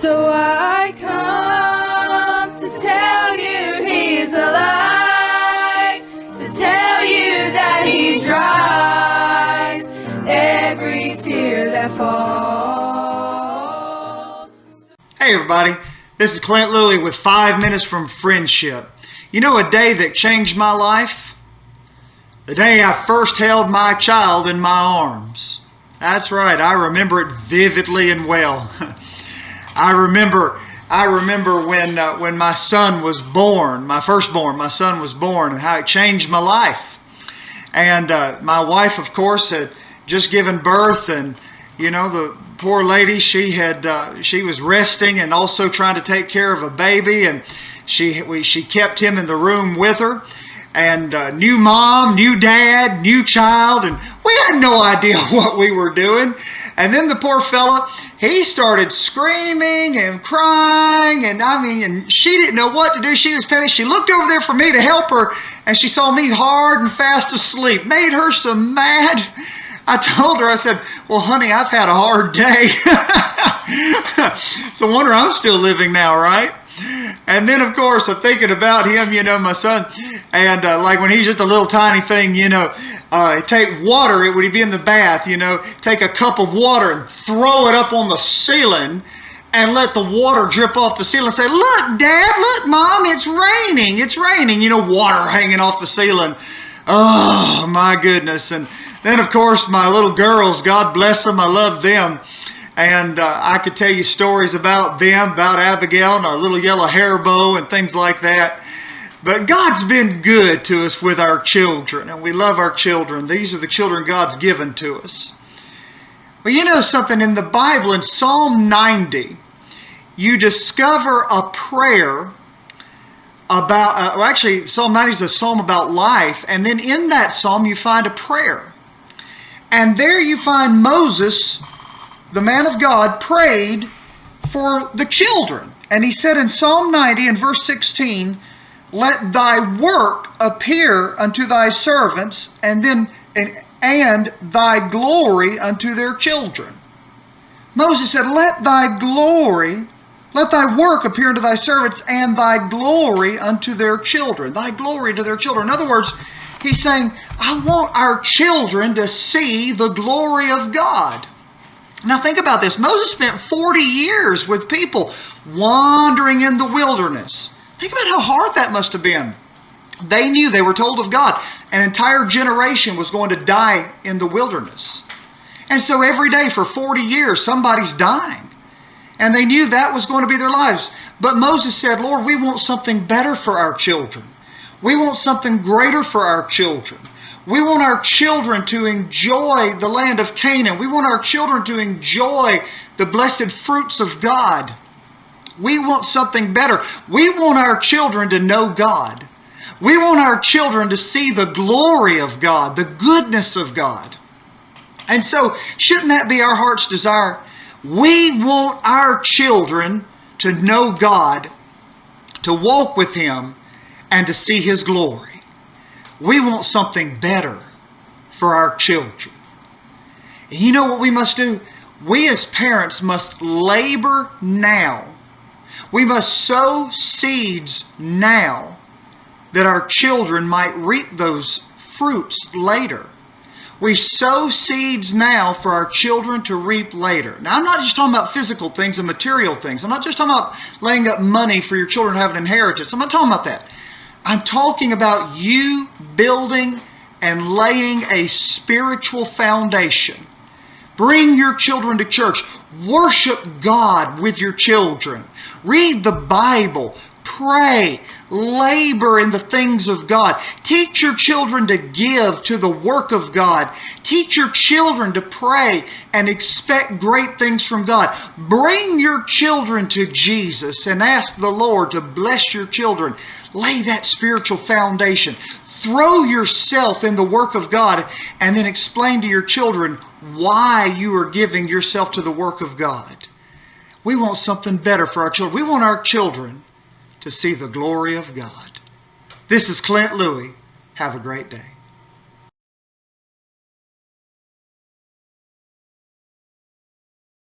So I come to tell you He's alive, to tell you that He dries every tear that falls. Hey everybody, this is Clint Louie with 5 Minutes from Friendship. You know a day that changed my life? The day I first held my child in my arms. That's right, I remember it vividly and well. I remember when my son was born, my firstborn, my son was born, and how it changed my life. And my wife, of course, had just given birth, and you know, the poor lady, she was resting and also trying to take care of a baby, and she kept him in the room with her. And new mom, new dad, new child, and we had no idea what we were doing. And then the poor fella, he started screaming and crying, and she didn't know what to do. She was panicked. She looked over there for me to help her, and she saw me hard and fast asleep. Made her so mad. I told her, I said, well, honey, I've had a hard day. So wonder I'm still living now, right? And then, of course, I'm thinking about him, you know, my son. And like when he's just a little tiny thing, you know, take water, when he'd be in the bath, you know, take a cup of water and throw it up on the ceiling and let the water drip off the ceiling and say, look, Dad, look, Mom, it's raining. It's raining. You know, water hanging off the ceiling. Oh, my goodness. And then, of course, my little girls, God bless them, I love them. And I could tell you stories about them, about Abigail and our little yellow hair bow and things like that. But God's been good to us with our children, and we love our children. These are the children God's given to us. Well, you know something, in the Bible, in Psalm 90, you discover a prayer about, actually, Psalm 90 is a psalm about life, and then in that psalm you find a prayer. And there you find Moses, the man of God, prayed for the children. And he said in Psalm 90 in verse 16, let thy work appear unto thy servants, and thy glory unto their children. Moses said, let thy work appear unto thy servants, and thy glory unto their children. Thy glory to their children. In other words, he's saying, I want our children to see the glory of God. Now think about this. Moses spent 40 years with people wandering in the wilderness. Think about how hard that must have been. They knew, they were told of God, an entire generation was going to die in the wilderness. And so every day for 40 years, somebody's dying. And they knew that was going to be their lives. But Moses said, Lord, we want something better for our children. We want something greater for our children. We want our children to enjoy the land of Canaan. We want our children to enjoy the blessed fruits of God. We want something better. We want our children to know God. We want our children to see the glory of God, the goodness of God. And so, shouldn't that be our heart's desire? We want our children to know God, to walk with Him, and to see His glory. We want something better for our children. And you know what we must do? We as parents must labor now. We must sow seeds now that our children might reap those fruits later. We sow seeds now for our children to reap later. Now, I'm not just talking about physical things and material things. I'm not just talking about laying up money for your children to have an inheritance. I'm not talking about that. I'm talking about you building and laying a spiritual foundation. Bring your children to church. Worship God with your children. Read the Bible. Pray. Labor in the things of God. Teach your children to give to the work of God. Teach your children to pray and expect great things from God. Bring your children to Jesus and ask the Lord to bless your children. Lay that spiritual foundation. Throw yourself in the work of God and then explain to your children why you are giving yourself to the work of God. We want something better for our children. We want our children to see the glory of God. This is Clint Louie. Have a great day.